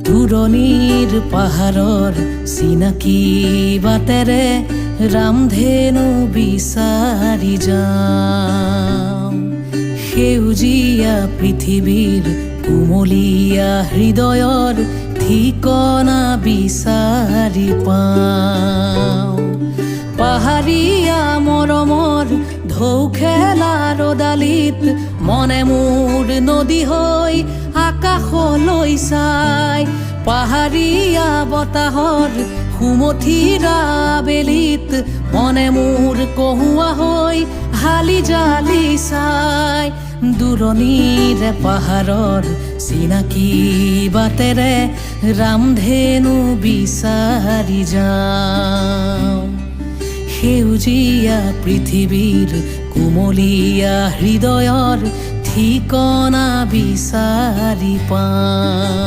দূৰণিৰ পাহাৰৰ চিনাকি বাটেৰে ৰামধেনু বিচাৰি যাওঁ। সেউজীয়া পৃথিৱীৰ কুমলীয়া হৃদয়ৰ ঠিকনা বিচাৰি পাওঁ। পাহাৰীয়া মৰমৰ ঢৌ খেলা ৰদালিত মনে মোৰ নদী হৈ আকাশলৈ চাই। পাহাৰীয়া বতাহৰ সুমথিৰা বেলিত মনে মোৰ কহুৱা হৈ হালি জালি চাই। দূৰণিৰে পাহাৰৰ চিনাকি বাটেৰে ৰামধেনু বিচাৰি যাওঁ। সেউজীয়া পৃথিৱীৰ কুমলীয়া হৃদয়ৰ ঠিকনা বিচাৰি পাওঁ।